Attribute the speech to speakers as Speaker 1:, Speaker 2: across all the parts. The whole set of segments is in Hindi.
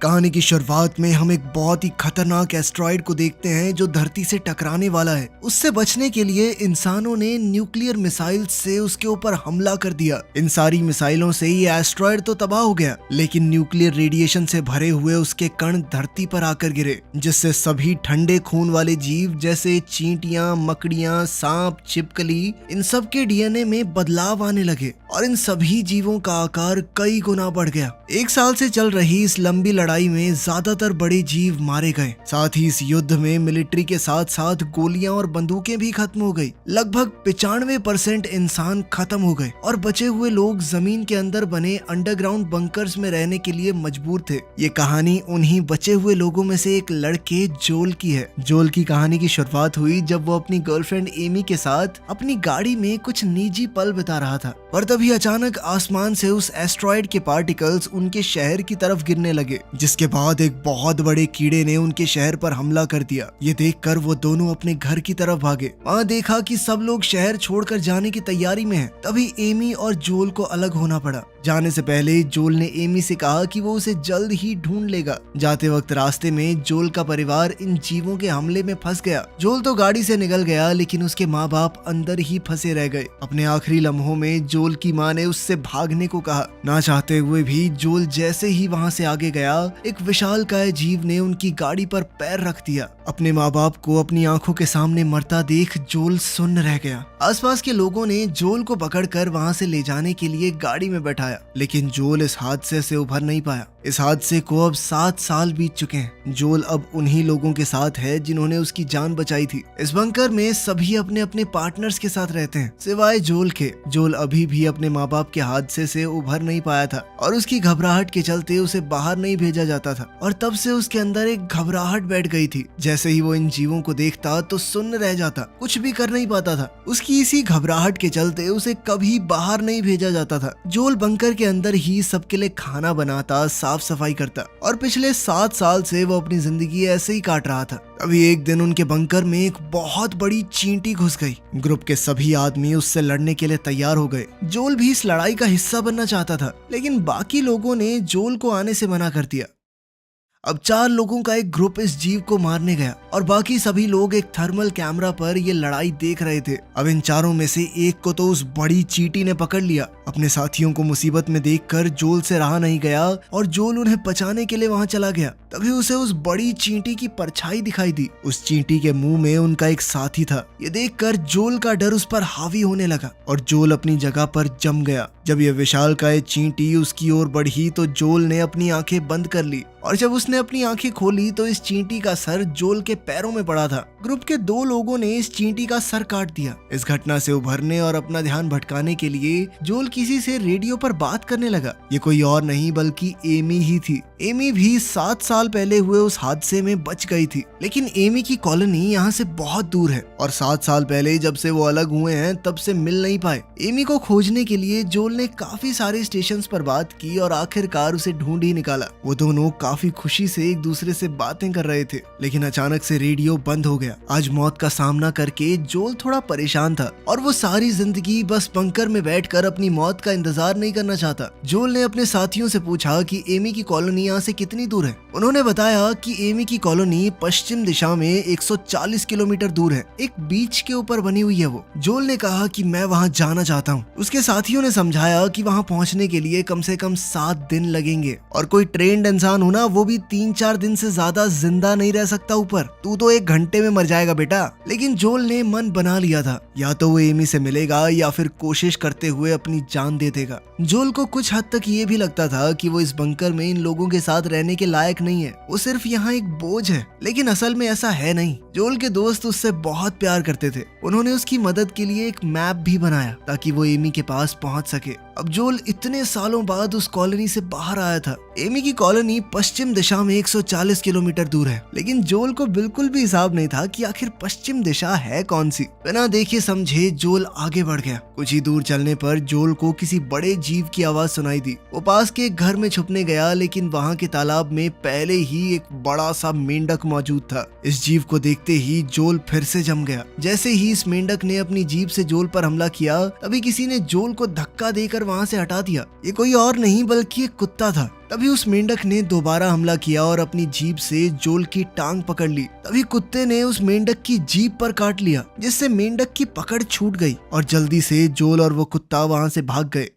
Speaker 1: कहानी की शुरुआत में हम एक बहुत ही खतरनाक एस्ट्रॉइड को देखते हैं जो धरती से टकराने वाला है। उससे बचने के लिए इंसानों ने न्यूक्लियर मिसाइल से उसके ऊपर हमला कर दिया। इन सारी मिसाइलों से ये एस्ट्रॉइड तो तबाह हो गया, लेकिन न्यूक्लियर रेडिएशन से भरे हुए उसके कण धरती पर आकर गिरे, जिससे सभी ठंडे खून वाले जीव जैसे चींटियां, मकड़ियां, सांप, छिपकली, इन सब के डीएनए में बदलाव आने लगे और इन सभी जीवों का आकार कई गुना बढ़ गया। 1 साल से चल रही इस लंबी लड़ाई में ज्यादातर बड़े जीव मारे गए। साथ ही इस युद्ध में मिलिट्री के साथ साथ गोलियां और बंदूकें भी खत्म हो गई। लगभग 95% इंसान खत्म हो गए और बचे हुए लोग जमीन के अंदर बने अंडरग्राउंड बंकर्स में रहने के लिए मजबूर थे। ये कहानी उन्हीं बचे हुए लोगों में से एक लड़के जोल की है। जोल की कहानी की शुरुआत हुई जब वो अपनी गर्लफ्रेंड एमी के साथ अपनी गाड़ी में कुछ निजी पल बिता रहा था, पर तभी अचानक आसमान से उस एस्ट्रॉइड के पार्टिकल्स उनके शहर की तरफ गिरने लगे, जिसके बाद एक बहुत बड़े कीड़े ने उनके शहर पर हमला कर दिया। ये देखकर वो दोनों अपने घर की तरफ भागे। वहाँ देखा कि सब लोग शहर छोड़कर जाने की तैयारी में हैं। तभी एमी और जोल को अलग होना पड़ा। जाने से पहले जोल ने एमी से कहा कि वो उसे जल्द ही ढूंढ लेगा। जाते वक्त रास्ते में जोल का परिवार इन जीवों के हमले में फंस गया। जोल तो गाड़ी से निकल गया, लेकिन उसके माँ बाप अंदर ही फंसे रह गए। अपने आखिरी लम्हों में जोल की माँ ने उससे भागने को कहा। ना चाहते हुए भी जोल जैसे ही वहाँ से आगे गया, एक विशालकाय जीव ने उनकी गाड़ी पर पैर रख दिया। अपने माँ बाप को अपनी आंखों के सामने मरता देख जोल सुन्न रह गया। आसपास के लोगों ने जोल को पकड़कर वहाँ से ले जाने के लिए गाड़ी में बैठाया, लेकिन जोल इस हादसे से उभर नहीं पाया। इस हादसे को अब 7 साल बीत चुके हैं। जोल अब उन्हीं लोगों के साथ है जिन्होंने उसकी जान बचाई थी। इस बंकर में सभी अपने अपने पार्टनर्स के साथ रहते हैं, सिवाय जोल के। जोल अभी भी अपने माँ बाप के हादसे से उभर नहीं पाया था और उसकी घबराहट के चलते उसे बाहर नहीं भेजा जाता था, और तब से उसके अंदर एक घबराहट बैठ गई थी। जैसे ही वो इन जीवों को देखता तो सुन्न रह जाता, कुछ भी कर नहीं पाता था। उसकी इसी घबराहट के चलते उसे कभी बाहर नहीं भेजा जाता था। जोल बंकर के अंदर ही सबके लिए खाना बनाता, साफ सफाई करता, और पिछले 7 साल से वो अपनी जिंदगी ऐसे ही काट रहा था। अभी एक दिन उनके बंकर में एक बहुत बड़ी चींटी घुस गई। ग्रुप के सभी आदमी उससे लड़ने के लिए तैयार हो गए। जोल भी इस लड़ाई का हिस्सा बनना चाहता था, लेकिन बाकी लोगों ने जोल को आने से मना कर दिया। अब 4 लोगों का एक ग्रुप इस जीव को मारने गया और बाकी सभी लोग एक थर्मल कैमरा पर ये लड़ाई देख रहे थे। अब इन चारों में से एक को तो उस बड़ी चींटी ने पकड़ लिया। अपने साथियों को मुसीबत में देखकर जोल से रहा नहीं गया और जोल उन्हें बचाने के लिए वहां चला गया। तभी उसे उस बड़ी चींटी की परछाई दिखाई दी। उस चींटी के मुंह में उनका एक साथी था। ये देखकर जोल का डर उस पर हावी होने लगा और जोल अपनी जगह पर जम गया। जब ये विशालकाय चींटी उसकी ओर बढ़ी तो जोल ने अपनी आंखें बंद कर ली, और जब उसने अपनी आंखें खोली तो इस चींटी का सर जोल के पैरों में पड़ा था। ग्रुप के 2 लोगों ने इस चींटी का सर काट दिया। इस घटना से उभरने और अपना ध्यान भटकाने के लिए जोल किसी से रेडियो पर बात करने लगा। ये कोई और नहीं बल्कि एमी ही थी। एमी भी 7 साल पहले हुए उस हादसे में बच गई थी, लेकिन एमी की कॉलोनी यहाँ से बहुत दूर है और 7 साल पहले जब से वो अलग हुए हैं तब से मिल नहीं पाए। एमी को खोजने के लिए जोल ने काफी सारे स्टेशंस पर बात की और आखिरकार उसे ढूंढ ही निकाला। वो दोनों काफी खुशी से एक दूसरे से बातें कर रहे थे, लेकिन अचानक से रेडियो बंद हो गया। आज मौत का सामना करके जोल थोड़ा परेशान था और वो सारी जिंदगी बस बंकर में बैठकर अपनी मौत का इंतजार नहीं करना चाहता। जोल ने अपने साथियों से पूछा कि एमी की कॉलोनी यहाँ से कितनी दूर है। उन्होंने बताया कि एमी की कॉलोनी पश्चिम दिशा में 140 किलोमीटर दूर है। एक बीच के ऊपर बनी हुई है वो। जोल ने कहा कि मैं वहाँ जाना चाहता हूँ। उसके साथियों ने समझाया कि वहाँ पहुँचने के लिए कम से कम 7 दिन लगेंगे और कोई ट्रेंड इंसान हो ना, वो भी 3-4 दिन से ज्यादा जिंदा नहीं रह सकता ऊपर। तू तो 1 घंटे में मर जाएगा बेटा। लेकिन जोल ने मन बना लिया था, या तो वो एमी से मिलेगा या फिर कोशिश करते हुए अपनी जान दे देगा। जोल को कुछ हद तक ये भी लगता था कि वो इस बंकर में इन लोगों के साथ रहने के लायक नहीं है। वो सिर्फ यहाँ एक बोझ है, लेकिन असल में ऐसा है नहीं। जोल के दोस्त उससे बहुत प्यार करते थे। उन्होंने उसकी मदद के लिए एक मैप भी बनाया ताकि वो एमी के पास पहुंच सके। अब जोल इतने सालों बाद उस कॉलोनी से बाहर आया था। एमी की कॉलोनी पश्चिम दिशा में 140 किलोमीटर दूर है, लेकिन जोल को बिल्कुल भी हिसाब नहीं था कि आखिर पश्चिम दिशा है कौन सी। बिना देखे समझे जोल आगे बढ़ गया। कुछ ही दूर चलने पर जोल को किसी बड़े जीव की आवाज सुनाई दी। वो पास के एक घर में छुपने गया, लेकिन वहाँ के तालाब में पहले ही एक बड़ा सा मेंढक मौजूद था। इस जीव को देखते ही जोल फिर से जम गया। जैसे ही इस मेंढक ने अपनी जीभ से जोल पर हमला किया, तभी किसी ने जोल को धक्का देकर वहाँ से हटा दिया। ये कोई और नहीं बल्कि एक कुत्ता था। तभी उस मेंढक ने दोबारा हमला किया और अपनी जीभ से जोल की टांग पकड़ ली। तभी कुत्ते ने उस मेंढक की जीभ पर काट लिया, जिससे मेंढक की पकड़ छूट गई और जल्दी से जोल और वो कुत्ता वहाँ से भाग गए।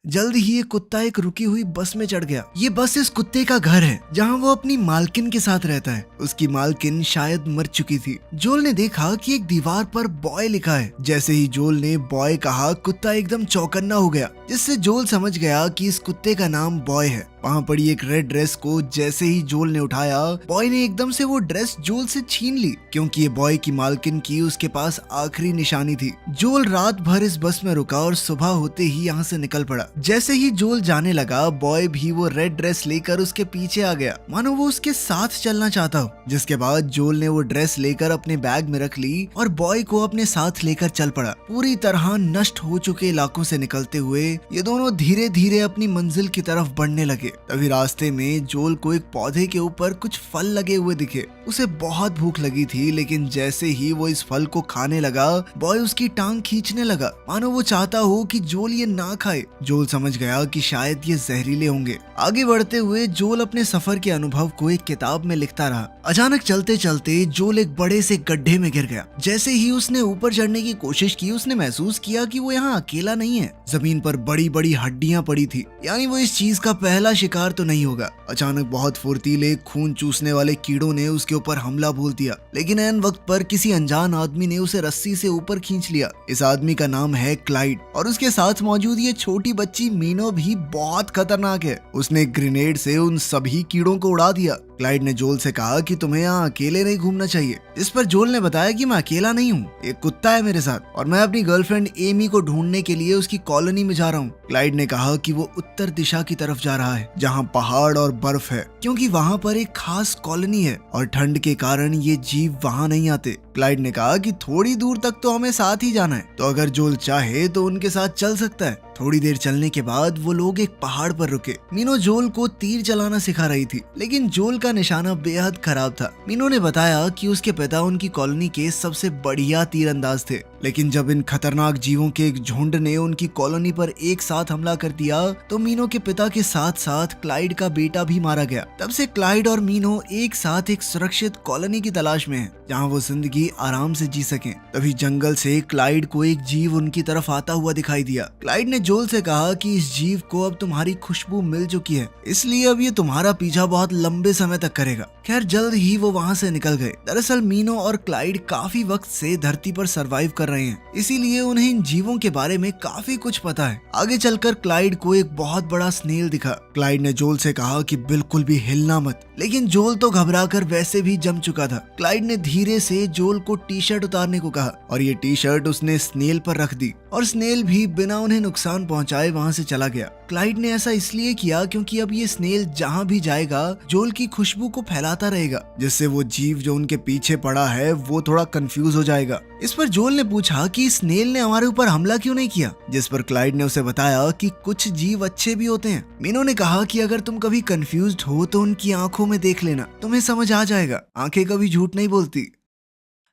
Speaker 1: जल्द ही ये कुत्ता एक रुकी हुई बस में चढ़ गया। ये बस इस कुत्ते का घर है, जहाँ वो अपनी मालकिन के साथ रहता है। उसकी मालकिन शायद मर चुकी थी। जोल ने देखा कि एक दीवार पर बॉय लिखा है। जैसे ही जोल ने बॉय कहा, कुत्ता एकदम चौकन्ना हो गया, जिससे जोल समझ गया कि इस कुत्ते का नाम बॉय है। वहाँ पड़ी एक रेड ड्रेस को जैसे ही जोल ने उठाया, बॉय ने एकदम से वो ड्रेस जोल से छीन ली, क्योंकि ये बॉय की मालकिन की उसके पास आखिरी निशानी थी। जोल रात भर इस बस में रुका और सुबह होते ही यहाँ से निकल पड़ा। जैसे ही जोल जाने लगा, बॉय भी वो रेड ड्रेस लेकर उसके पीछे आ गया, मानो वो उसके साथ चलना चाहता हो। जिसके बाद जोल ने वो ड्रेस लेकर अपने बैग में रख ली और बॉय को अपने साथ लेकर चल पड़ा। पूरी तरह नष्ट हो चुके इलाकों से निकलते हुए ये दोनों धीरे धीरे अपनी मंजिल की तरफ बढ़ने लगे। तभी रास्ते में जोल को एक पौधे के ऊपर कुछ फल लगे हुए दिखे। उसे बहुत भूख लगी थी, लेकिन जैसे ही वो इस फल को खाने लगा, बॉय उसकी टांग खींचने लगा, मानो वो चाहता हो कि जोल ये ना खाए। जोल समझ गया कि शायद ये जहरीले होंगे। आगे बढ़ते हुए जोल अपने सफर के अनुभव को एक किताब में लिखता रहा। अचानक चलते चलते जोल एक बड़े से गड्ढे में गिर गया। जैसे ही उसने ऊपर चढ़ने की कोशिश की, उसने महसूस किया कि वो यहाँ अकेला नहीं है। जमीन पर बड़ी बड़ी हड्डियां पड़ी थी, यानी वो इस चीज का पहला शिकार तो नहीं होगा। अचानक बहुत फुर्तीले खून चूसने वाले कीड़ों ने उसके ऊपर हमला बोल दिया, लेकिन ऐन वक्त पर किसी अनजान आदमी ने उसे रस्सी से ऊपर खींच लिया। इस आदमी का नाम है क्लाइड और उसके साथ मौजूद ये छोटी बच्ची मीनो भी बहुत खतरनाक है। उसने ग्रेनेड से उन सभी कीड़ों को उड़ा दिया। क्लाइड ने जोल से कहा कि तुम्हें यहाँ अकेले नहीं घूमना चाहिए। इस पर जोल ने बताया कि मैं अकेला नहीं हूँ, एक कुत्ता है मेरे साथ और मैं अपनी गर्लफ्रेंड एमी को ढूंढने के लिए उसकी कॉलोनी में जा रहा हूँ। क्लाइड ने कहा कि वो उत्तर दिशा की तरफ जा रहा है, जहाँ पहाड़ और बर्फ है, क्योंकि वहाँ पर एक खास कॉलोनी है और ठंड के कारण ये जीव वहाँ नहीं आते। क्लाइड ने कहा कि थोड़ी दूर तक तो हमें साथ ही जाना है, तो अगर जोल चाहे तो उनके साथ चल सकता है। थोड़ी देर चलने के बाद वो लोग एक पहाड़ पर रुके। मीनो जोल को तीर चलाना सिखा रही थी, लेकिन जोल का निशाना बेहद खराब था। मीनो ने बताया कि उसके पिता उनकी कॉलोनी के सबसे बढ़िया तीरंदाज थे, लेकिन जब इन खतरनाक जीवों के एक झुंड ने उनकी कॉलोनी पर एक साथ हमला कर दिया, तो मीनो के पिता के साथ साथ क्लाइड का बेटा भी मारा गया। तब से क्लाइड और मीनो एक साथ एक सुरक्षित कॉलोनी की तलाश में हैं, जहां वो जिंदगी आराम से जी सकें। तभी जंगल से क्लाइड को एक जीव उनकी तरफ आता हुआ दिखाई दिया। क्लाइड ने जोल से कहा कि इस जीव को अब तुम्हारी खुशबू मिल चुकी है, इसलिए अब ये तुम्हारा पीछा बहुत लंबे समय तक करेगा। खैर जल्द ही वो वहाँ से निकल गए। दरअसल मीनो और क्लाइड काफी वक्त से धरती पर सरवाइव कर रहे हैं, इसीलिए उन्हें इन जीवों के बारे में काफी कुछ पता है। आगे चलकर क्लाइड को एक बहुत बड़ा स्नेल दिखा। क्लाइड ने जोल से कहा कि बिल्कुल भी हिलना मत, लेकिन जोल तो घबराकर वैसे भी जम चुका था। क्लाइड ने धीरे से जोल को टी शर्ट उतारने को कहा और ये टी शर्ट उसने स्नेल पर रख दी और स्नेल भी बिना उन्हें नुकसान पहुंचाए वहां से चला गया। क्लाइड ने ऐसा इसलिए किया क्योंकि अब ये स्नेल जहां भी जाएगा जोल की खुशबू को फैलाता रहेगा, जिससे वो जीव जो उनके पीछे पड़ा है वो थोड़ा कंफ्यूज हो जाएगा। इस पर जोल ने पूछा कि स्नेल ने हमारे ऊपर हमला क्यों नहीं किया, जिस पर क्लाइड ने उसे बताया कि कुछ जीव अच्छे भी होते हैं। मीनो ने कहा कि अगर तुम कभी कंफ्यूज्ड हो तो उनकी आंखों में देख लेना, तुम्हें समझ आ जाएगा, आंखें कभी झूठ नहीं बोलती।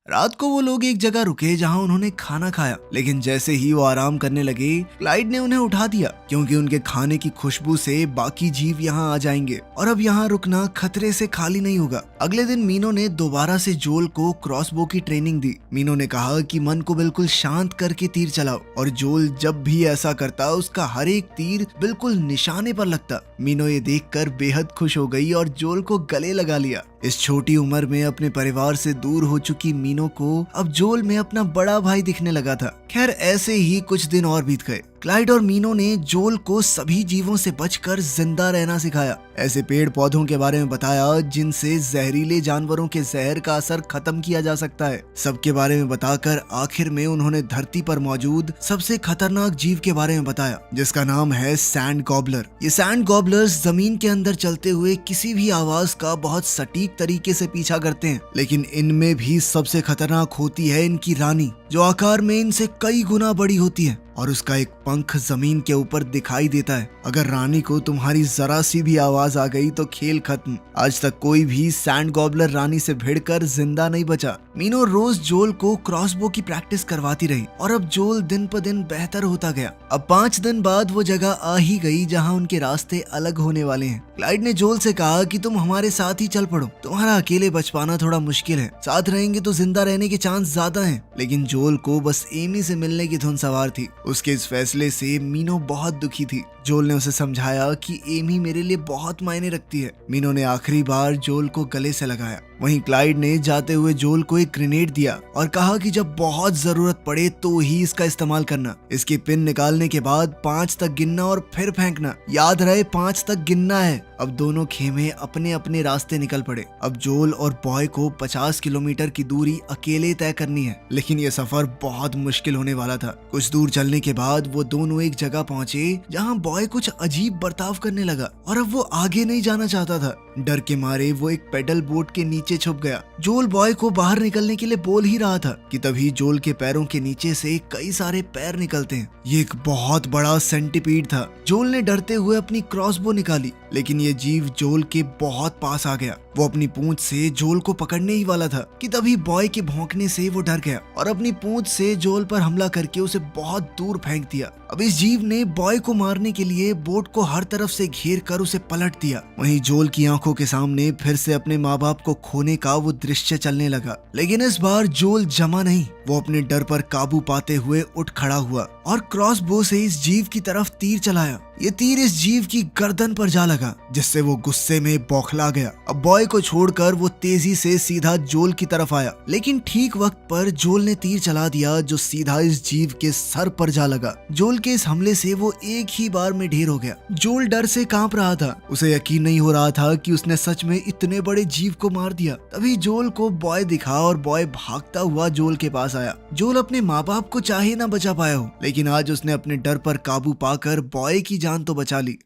Speaker 1: रात को वो लोग एक जगह रुके जहां उन्होंने खाना खाया, लेकिन जैसे ही वो आराम करने लगे क्लाइड ने उन्हें उठा दिया, क्योंकि उनके खाने की खुशबू से बाकी जीव यहां आ जाएंगे और अब यहां रुकना खतरे से खाली नहीं होगा। अगले दिन मीनो ने दोबारा से जोल को क्रॉसबो की ट्रेनिंग दी। मीनो ने कहा कि मन को बिल्कुल शांत करके तीर चलाओ और जोल जब भी ऐसा करता उसका हर एक तीर बिल्कुल निशाने पर लगता। मीनो ये देखकर बेहद खुश हो गई और जोल को गले लगा लिया। इस छोटी उम्र में अपने परिवार से दूर हो चुकी मीनो को अब जोल में अपना बड़ा भाई दिखने लगा था। खैर ऐसे ही कुछ दिन और बीत गए। क्लाइड और मीनो ने जोल को सभी जीवों से बचकर जिंदा रहना सिखाया। ऐसे पेड़ पौधों के बारे में बताया जिनसे जहरीले जानवरों के जहर का असर खत्म किया जा सकता है। सबके बारे में बताकर आखिर में उन्होंने धरती पर मौजूद सबसे खतरनाक जीव के बारे में बताया, जिसका नाम है सैंड गॉबलर। ये सैंड गॉबलर्स जमीन के अंदर चलते हुए किसी भी आवाज का बहुत सटीक तरीके से पीछा करते हैं, लेकिन इनमें भी सबसे खतरनाक होती है इनकी रानी, जो आकार में इनसे कई गुना बड़ी होती है और उसका एक पंख जमीन के ऊपर दिखाई देता है। अगर रानी को तुम्हारी जरा सी भी आवाज आ गई तो खेल खत्म। आज तक कोई भी सैंड गॉबलर रानी से भिड़कर जिंदा नहीं बचा। मीनो रोज जोल को क्रॉसबो की प्रैक्टिस करवाती रही और अब जोल दिन पर दिन बेहतर होता गया। अब 5 दिन बाद वो जगह आ ही गई जहाँ उनके रास्ते अलग होने वाले हैं। क्लाइड ने जोल से कहा कि तुम हमारे साथ ही चल पड़ो, तुम्हारा अकेले बच पाना थोड़ा मुश्किल है, साथ रहेंगे तो जिंदा रहने के चांस ज्यादा हैं। लेकिन जोल को बस एमी से मिलने की धुन सवार थी। उसके इस फैसले से मीनो बहुत दुखी थी। जोल ने उसे समझाया कि एमी मेरे लिए बहुत मायने रखती है। मीनो ने आखिरी बार जोल को गले से लगाया। वहीं क्लाइड ने जाते हुए जोल को एक ग्रेनेड दिया और कहा कि जब बहुत जरूरत पड़े तो ही इसका इस्तेमाल करना। इसकी पिन निकालने के बाद 5 तक गिनना और फिर फेंकना। याद रहे 5 तक गिनना है। अब दोनों खेमे अपने अपने रास्ते निकल पड़े। अब जोल और बॉय को 50 किलोमीटर की दूरी अकेले तय करनी है, लेकिन यह सफर बहुत मुश्किल होने वाला था। कुछ दूर चलने के बाद वो दोनों एक जगह पहुंचे जहां बॉय कुछ अजीब बर्ताव करने लगा और अब वो आगे नहीं जाना चाहता था। डर के मारे वो एक पेडल बोट के नीचे छुप गया। जोल बॉय को बाहर निकलने के लिए बोल ही रहा था कि तभी जोल के पैरों के नीचे से कई सारे पैर निकलते हैं। ये एक बहुत बड़ा सेंटीपीड था। जोल ने डरते हुए अपनी क्रॉसबो निकाली, लेकिन ये जीव जोल के बहुत पास आ गया। वो अपनी पूंछ से जोल को पकड़ने ही वाला था कि तभी बॉय के भौंकने से वो डर गया और अपनी पूंछ से जोल पर हमला करके उसे बहुत दूर फेंक दिया। अब इस जीव ने बॉय को मारने के लिए बोट को हर तरफ से घेर कर उसे पलट दिया। वहीं जोल की आंखों के सामने फिर से अपने माँ बाप को खोने का वो दृश्य चलने लगा। लेकिन इस बार जोल जमा नहीं। वो अपने डर पर काबू पाते हुए उठ खड़ा हुआ और क्रॉसबो से इस जीव की तरफ तीर चलाया। ये तीर इस जीव की गर्दन पर जा लगा, जिससे वो गुस्से में बौखला गया। अब बॉय को छोड़कर वो तेजी से सीधा जोल की तरफ आया, लेकिन ठीक वक्त पर जोल ने तीर चला दिया जो सीधा इस जीव के सर पर जा लगा। जोल के इस हमले से वो एक ही बार में ढेर हो गया। जोल डर से कांप रहा था। उसे यकीन नहीं हो रहा था कि उसने सच में इतने बड़े जीव को मार दिया। तभी जोल को बॉय दिखा और बॉय भागता हुआ जोल के पास आया। जोल अपने माँ बाप को चाहे ना बचा पाया हो, लेकिन आज उसने अपने डर पर काबू पाकर बॉय की जान तो बचा ली।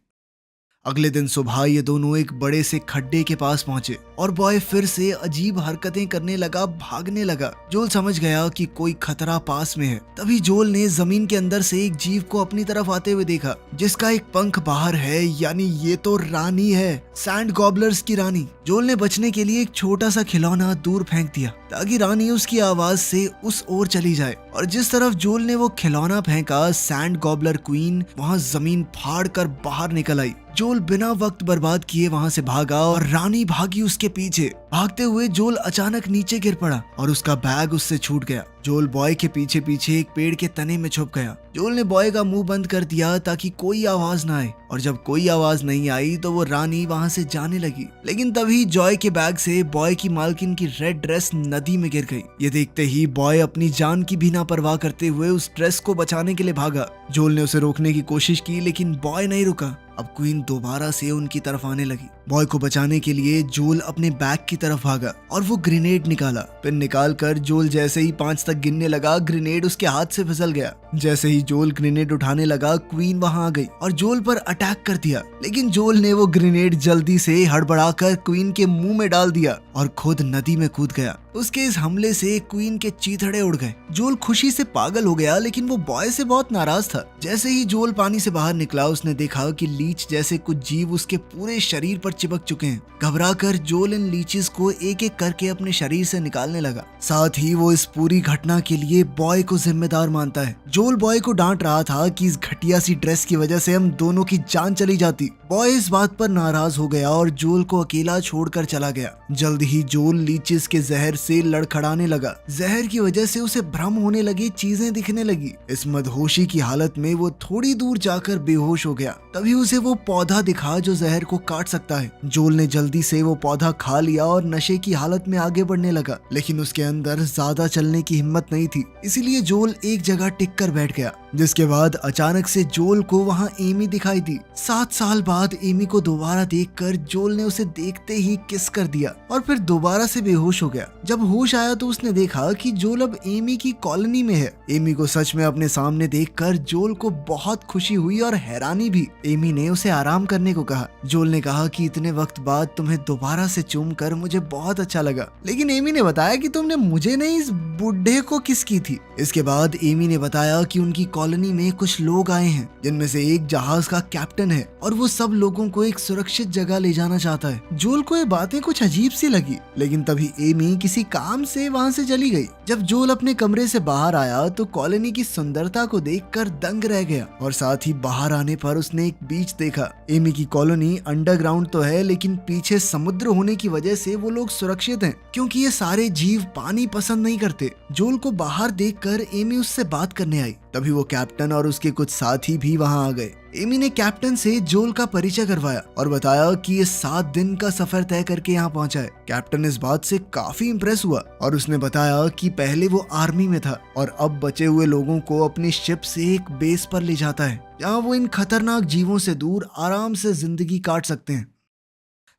Speaker 1: अगले दिन सुबह ये दोनों एक बड़े से खड्डे के पास पहुंचे और बॉय फिर से अजीब हरकतें करने लगा, भागने लगा। जोल समझ गया कि कोई खतरा पास में है। तभी जोल ने जमीन के अंदर से एक जीव को अपनी तरफ आते हुए देखा, जिसका एक पंख बाहर है, यानी ये तो रानी है, सैंड गॉबलर्स की रानी। जोल ने बचने के लिए एक छोटा सा खिलौना दूर फेंक दिया ताकि रानी उसकी आवाज से उस ओर चली जाए। और जिस तरफ जोल ने वो खिलौना फेंका, सैंड गॉबलर क्वीन वहां जमीन फाड़ कर बाहर निकल आई। जोल बिना वक्त बर्बाद किए वहां से भागा और रानी भागी उसके पीछे। भागते हुए जोल अचानक नीचे गिर पड़ा और उसका बैग उससे छूट गया। जोल बॉय के पीछे पीछे एक पेड़ के तने में छुप गया। जोल ने बॉय का मुंह बंद कर दिया ताकि कोई आवाज ना आए, और जब कोई आवाज नहीं आई तो वो रानी वहां से जाने लगी। लेकिन तभी जॉय के बैग से बॉय की मालकिन की रेड ड्रेस नदी में गिर गई। ये देखते ही बॉय अपनी जान की भी ना परवाह करते हुए उस ड्रेस को बचाने के लिए भागा। जोल ने उसे रोकने की कोशिश की, लेकिन बॉय नहीं रुका। अब क्वीन दोबारा से उनकी तरफ आने लगी। बॉय को बचाने के लिए जोल अपने बैग की तरफ भागा और वो ग्रेनेड निकाला। पिन निकाल कर जोल जैसे ही 5 तक गिनने लगा, ग्रेनेड उसके हाथ से फिसल गया। जैसे ही जोल ग्रेनेड उठाने लगा, क्वीन वहां आ गई और जोल पर अटैक कर दिया। लेकिन जोल ने वो ग्रेनेड जल्दी से हड़बड़ाकर क्वीन के मुंह में डाल दिया और खुद नदी में कूद गया। उसके इस हमले से क्वीन के चीथड़े उड़ गए। जोल खुशी से पागल हो गया, लेकिन वो बॉय से बहुत नाराज था। जैसे ही जोल पानी से बाहर निकला, उसने देखा कि लीच जैसे कुछ जीव उसके पूरे शरीर पर चिपक चुके हैं। घबराकर जोल इन लीचेस को एक एक करके अपने शरीर से निकालने लगा। साथ ही वो इस पूरी घटना के लिए बॉय को जिम्मेदार मानता है। जोल बॉय को डांट रहा था कि इस घटिया सी ड्रेस की वजह से हम दोनों की जान चली जाती। बॉय इस बात पर नाराज हो गया और जोल को अकेला छोड़कर चला गया। जल्द ही जोल लीचेस के जहर से लड़खड़ाने लगा। जहर की वजह से उसे भ्रम होने लगी, चीजें दिखने लगी। इस मदहोशी की हालत में वो थोड़ी दूर जाकर बेहोश हो गया। तभी उसे वो पौधा दिखा जो जहर को काट सकता है। जोल ने जल्दी से वो पौधा खा लिया और नशे की हालत में आगे बढ़ने लगा, लेकिन उसके अंदर ज्यादा चलने की हिम्मत नहीं थी। इसीलिए जोल एक जगह टिक कर बैठ गया। जिसके बाद अचानक से जोल को वहाँ एमी दिखाई दी। 7 साल बाद एमी को दोबारा देखकर जोल ने उसे देखते ही किस कर दिया और फिर दोबारा से बेहोश हो गया। जब होश आया तो उसने देखा कि जोल अब एमी की कॉलोनी में है। एमी को सच में अपने सामने देखकर जोल को बहुत खुशी हुई और हैरानी भी। एमी ने उसे आराम करने को कहा। जोल ने कहा कि इतने वक्त बाद तुम्हें दोबारा से चूम कर मुझे बहुत अच्छा लगा, लेकिन एमी ने बताया कि तुमने मुझे नहीं इस बुढ़े को किस की थी। इसके बाद एमी ने बताया कि उनकी कॉलोनी में कुछ लोग आए हैं जिनमें से एक जहाज का कैप्टन है और वो सब लोगों को एक सुरक्षित जगह ले जाना चाहता है। जोल को ये बातें कुछ अजीब सी लगी, लेकिन तभी एमी किसी काम से वहाँ से चली गई। जब जोल अपने कमरे से बाहर आया तो कॉलोनी की सुंदरता को देखकर दंग रह गया और साथ ही बाहर आने पर उसने एक बीच देखा। एमी की कॉलोनी अंडरग्राउंड तो है, लेकिन पीछे समुद्र होने की वजह से वो लोग सुरक्षित हैं, क्योंकि ये सारे जीव पानी पसंद नहीं करते। जोल को बाहर देखकर एमी उससे बात करने आई। तभी वो कैप्टन और उसके कुछ साथी भी वहाँ आ गए। एमी ने कैप्टन से जोल का परिचय करवाया और बताया कि ये 7 दिन का सफर तय करके यहाँ पहुंचा है। कैप्टन इस बात से काफी इम्प्रेस हुआ और उसने बताया कि पहले वो आर्मी में था और अब बचे हुए लोगों को अपनी शिप से एक बेस पर ले जाता है, जहाँ वो इन खतरनाक जीवों से दूर आराम से जिंदगी काट सकते हैं।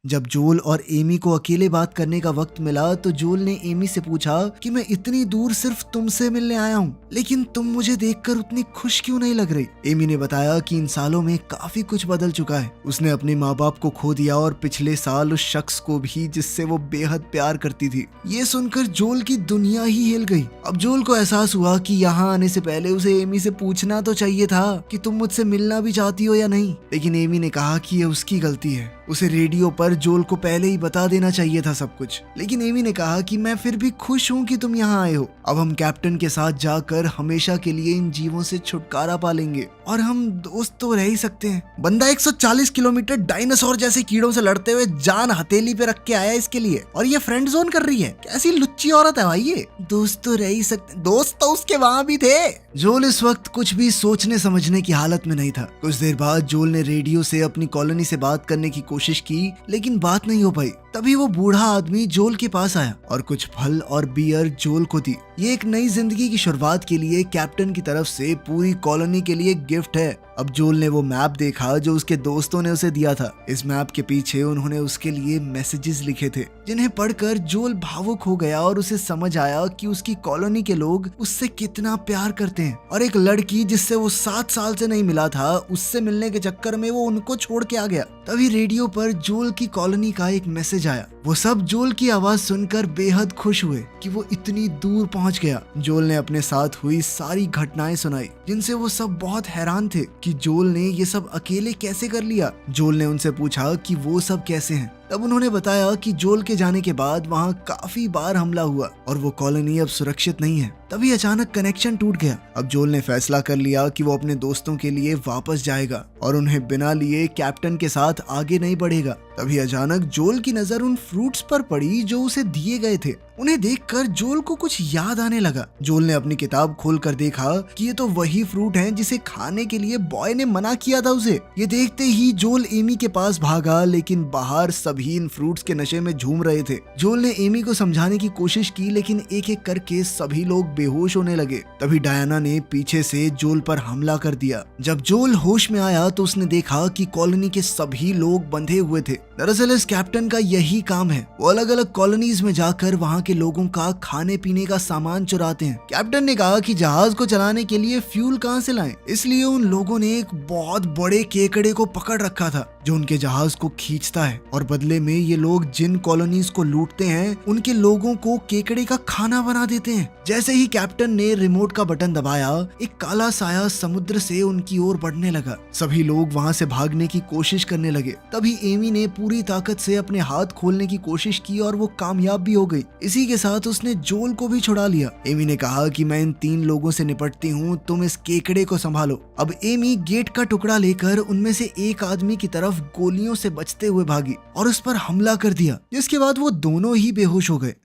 Speaker 1: जब जोल और एमी को अकेले बात करने का वक्त मिला तो जोल ने एमी से पूछा कि मैं इतनी दूर सिर्फ तुमसे मिलने आया हूँ, लेकिन तुम मुझे देखकर उतनी खुश क्यों नहीं लग रही। एमी ने बताया कि इन सालों में काफी कुछ बदल चुका है। उसने अपने माँ बाप को खो दिया और पिछले साल उस शख्स को भी जिससे वो बेहद प्यार करती थी। ये सुनकर जोल की दुनिया ही हिल गई। अब जोल को एहसास हुआ कि यहाँ आने से पहले उसे एमी से पूछना तो चाहिए था कि तुम मुझसे मिलना भी चाहती हो या नहीं, लेकिन एमी ने कहा कि ये उसकी गलती है। उसे रेडियो पर जोल को पहले ही बता देना चाहिए था सब कुछ, लेकिन एमी ने कहा कि मैं फिर भी खुश हूँ कि तुम यहाँ आए हो। अब हम कैप्टन के साथ जाकर हमेशा के लिए इन जीवों से छुटकारा पालेंगे और हम दोस्त तो रह ही सकते हैं। बंदा 140 किलोमीटर डायनासोर जैसे कीड़ों से लड़ते हुए जान हथेली पे रख के आया इसके लिए, और ये फ्रेंड जोन कर रही है। कैसी लुच्ची औरत है भाई ये। दोस्त तो रह ही सकते, दोस्त तो उसके वहाँ भी थे। जोल इस वक्त कुछ भी सोचने समझने की हालत में नहीं था। कुछ देर बाद जोल ने रेडियो से अपनी कॉलोनी से बात करने की कोशिश की, लेकिन बात नहीं हो पाई। तभी वो बूढ़ा आदमी जोल के पास आया और कुछ फल और बियर जोल को दी। ये एक नई जिंदगी की शुरुआत के लिए कैप्टन की तरफ से पूरी कॉलोनी के लिए गिफ्ट है। अब जोल ने वो मैप देखा जो उसके दोस्तों ने उसे दिया था। इस मैप के पीछे उन्होंने उसके लिए मैसेजेस लिखे थे, जिन्हें पढ़कर जोल भावुक हो गया और उसे समझ आया कि उसकी कॉलोनी के लोग उससे कितना प्यार करते हैं, और एक लड़की जिससे वो 7 साल से नहीं मिला था, उससे मिलने के चक्कर में वो उनको छोड़ के आ गया। तभी रेडियो पर जोल की कॉलोनी का एक मैसेज आया। वो सब जोल की आवाज सुनकर बेहद खुश हुए कि वो इतनी दूर पहुंच गया। जोल ने अपने साथ हुई सारी घटनाएं सुनाई, जिनसे वो सब बहुत हैरान थे कि जोल ने ये सब अकेले कैसे कर लिया। जोल ने उनसे पूछा कि वो सब कैसे हैं। तब उन्होंने बताया कि जोल के जाने के बाद वहाँ काफी बार हमला हुआ और वो कॉलोनी अब सुरक्षित नहीं है। तभी अचानक कनेक्शन टूट गया। अब जोल ने फैसला कर लिया कि वो अपने दोस्तों के लिए वापस जाएगा और उन्हें बिना लिए कैप्टन के साथ आगे नहीं बढ़ेगा। तभी अचानक जोल की नजर उन फ्रूट्स पर पड़ी जो उसे दिए गए थे। उन्हें देखकर जोल को कुछ याद आने लगा। जोल ने अपनी किताब खोलकर देखा कि ये तो वही फ्रूट हैं जिसे खाने के लिए बॉय ने मना किया था उसे। ये देखते ही जोल एमी के पास भागा, लेकिन बाहर सभी इन फ्रूट्स के नशे में झूम रहे थे। जोल ने एमी को समझाने की कोशिश की, लेकिन एक एक करके सभी लोग बेहोश होने लगे। तभी डायना ने पीछे से जोल पर हमला कर दिया। जब जोल होश में आया तो उसने देखा कि कॉलोनी के सभी लोग बंधे हुए थे। दरअसल इस कैप्टन का यही काम है, वो अलग अलग कॉलोनीज में जाकर वहाँ के लोगों का खाने पीने का सामान चुराते हैं। कैप्टन ने कहा कि जहाज को चलाने के लिए फ्यूल कहाँ से लाएं, इसलिए उन लोगों ने एक बहुत बड़े केकड़े को पकड़ रखा था जो उनके जहाज को खींचता है, और बदले में ये लोग जिन कॉलोनीज को लूटते हैं उनके लोगों को केकड़े का खाना बना देते हैं। जैसे ही कैप्टन ने रिमोट का बटन दबाया, एक काला साया समुद्र से उनकी ओर बढ़ने लगा। सभी लोग वहाँ से भागने की कोशिश करने लगे। तभी एमी ने पूरी ताकत से अपने हाथ खोलने की कोशिश की और वो कामयाब भी हो गई। इसी के साथ उसने जोल को भी छुड़ा लिया। एमी ने कहा कि मैं इन 3 लोगों से निपटती हूँ, तुम इस केकड़े को संभालो। अब एमी गेट का टुकड़ा लेकर उनमें से एक आदमी की तरफ गोलियों से बचते हुए भागी और उस पर हमला कर दिया, जिसके बाद वो दोनों ही बेहोश हो गए।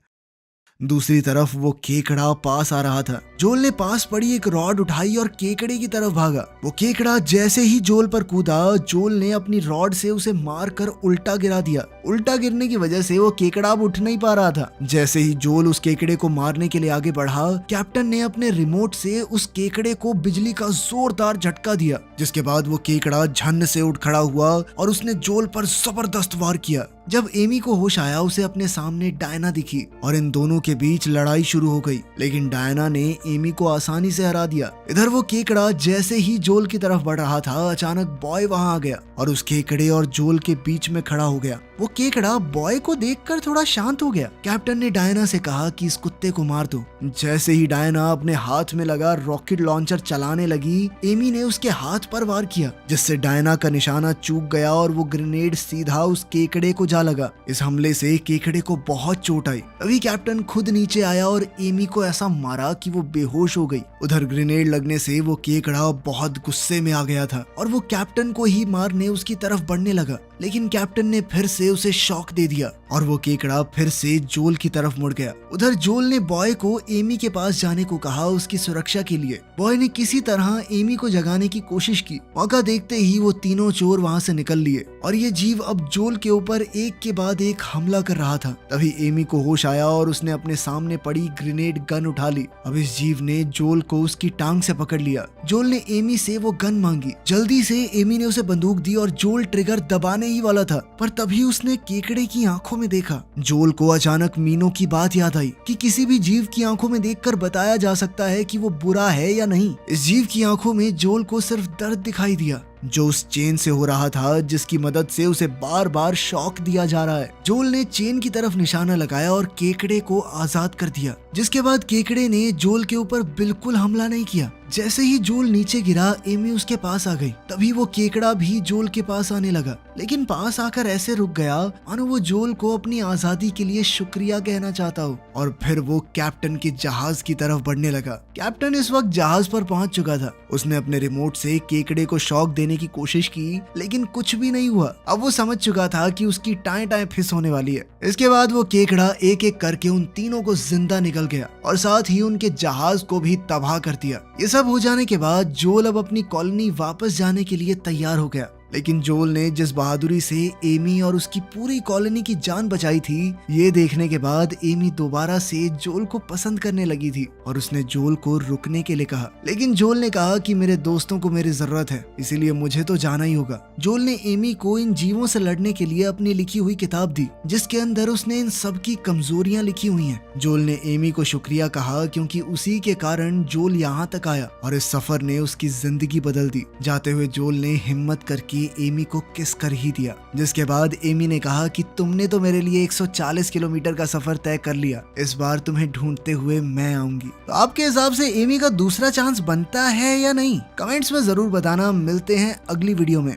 Speaker 1: दूसरी तरफ वो केकड़ा पास आ रहा था। जोल ने पास पड़ी एक रॉड उठाई और केकड़े की तरफ भागा। वो केकड़ा जैसे ही जोल पर कूदा, जोल ने अपनी रॉड से उसे मार कर उल्टा गिरा दिया। उल्टा गिरने की वजह से वो केकड़ा अब उठ नहीं पा रहा था। जैसे ही जोल उस केकड़े को मारने के लिए आगे बढ़ा, कैप्टन ने अपने रिमोट से उस केकड़े को बिजली का जोरदार झटका दिया, जिसके बाद वो केकड़ा झन्न से उठ खड़ा हुआ और उसने जोल पर जबरदस्त वार किया। जब एमी को होश आया, उसे अपने सामने डायना दिखी और इन दोनों के बीच लड़ाई शुरू हो गई, लेकिन डायना ने एमी को आसानी से हरा दिया। इधर वो केकड़ा जैसे ही जोल की तरफ बढ़ रहा था, अचानक बॉय वहां आ गया और उस केकड़े और जोल के बीच में खड़ा हो गया। वो केकड़ा बॉय को देखकर थोड़ा शांत हो गया। कैप्टन ने डायना से कहा कि इस कुत्ते को मार दो। जैसे ही डायना अपने हाथ में लगा रॉकेट लॉन्चर चलाने लगी, एमी ने उसके हाथ पर वार किया, जिससे डायना का निशाना चूक गया और वो ग्रेनेड सीधा उस केकड़े को जा लगा। इस हमले से केकड़े को बहुत चोट आई। अभी कैप्टन खुद नीचे आया और एमी को ऐसा मारा कि वो बेहोश हो गई। उधर ग्रेनेड लगने से वो केकड़ा बहुत गुस्से में आ गया था और वो कैप्टन को ही मारने उसकी तरफ बढ़ने लगा, लेकिन कैप्टन ने फिर से उसे शॉक दे दिया और वो केकड़ा फिर से जोल की तरफ मुड़ गया। उधर जोल ने बॉय को एमी के पास जाने को कहा उसकी सुरक्षा के लिए। बॉय ने किसी तरह एमी को जगाने की कोशिश की। मौका देखते ही वो तीनों चोर वहां से निकल लिए और ये जीव अब जोल के ऊपर एक के बाद एक हमला कर रहा था। तभी एमी को होश आया और उसने अपने सामने पड़ी ग्रेनेड गन उठा ली। अब इस जीव ने जोल को उसकी टांग से पकड़ लिया। जोल ने एमी से वो गन मांगी। जल्दी से एमी ने उसे बंदूक दी और जोल ट्रिगर दबाने ही वाला था, पर तभी उसने केकड़े की आंखों में देखा। जोल को अचानक मीनों की बात याद आई कि किसी भी जीव की आंखों में देखकर बताया जा सकता है कि वो बुरा है या नहीं। इस जीव की आंखों में जोल को सिर्फ दर्द दिखाई दिया, जो उस चेन से हो रहा था, जिसकी मदद से उसे बार बार शॉक दिया जा रहा है। जोल ने चेन की तरफ निशाना लगाया और केकड़े को आजाद कर दिया, जिसके बाद केकड़े ने जोल के ऊपर बिल्कुल हमला नहीं किया। जैसे ही जोल नीचे गिरा, एमी उसके पास आ गई। तभी वो केकड़ा भी जोल के पास आने लगा, लेकिन पास आकर ऐसे रुक गया मानो वो जोल को अपनी आजादी के लिए शुक्रिया कहना चाहता हो। और फिर वो कैप्टन के जहाज की तरफ बढ़ने लगा। कैप्टन इस वक्त जहाज पर पहुंच चुका था। उसने अपने रिमोट से केकड़े को शॉक देने की कोशिश की, लेकिन कुछ भी नहीं हुआ। अब वो समझ चुका था कि उसकी टाएं टाएं फिस होने वाली है। इसके बाद वो केकड़ा एक एक करके उन तीनों को जिंदा निकल गया और साथ ही उनके जहाज को भी तबाह कर दिया। ये सब हो जाने के बाद जोल अब अपनी कॉलोनी वापस जाने के लिए तैयार हो गया, लेकिन जोल ने जिस बहादुरी से एमी और उसकी पूरी कॉलोनी की जान बचाई थी, ये देखने के बाद एमी दोबारा से जोल को पसंद करने लगी थी और उसने जोल को रुकने के लिए कहा। लेकिन जोल ने कहा कि मेरे दोस्तों को मेरी जरूरत है, इसीलिए मुझे तो जाना ही होगा। जोल ने एमी को इन जीवों से लड़ने के लिए अपनी लिखी हुई किताब दी, जिसके अंदर उसने इन सब की कमजोरियां लिखी हुई हैं। जोल ने एमी को शुक्रिया कहा, क्योंकि उसी के कारण जोल यहाँ तक आया और इस सफर ने उसकी जिंदगी बदल दी। जाते हुए जोल ने हिम्मत करके एमी को किस कर ही दिया, जिसके बाद एमी ने कहा कि तुमने तो मेरे लिए 140 किलोमीटर का सफर तय कर लिया, इस बार तुम्हें ढूंढते हुए मैं आऊंगी। तो आपके हिसाब से एमी का दूसरा चांस बनता है या नहीं? कमेंट्स में जरूर बताना। मिलते हैं अगली वीडियो में।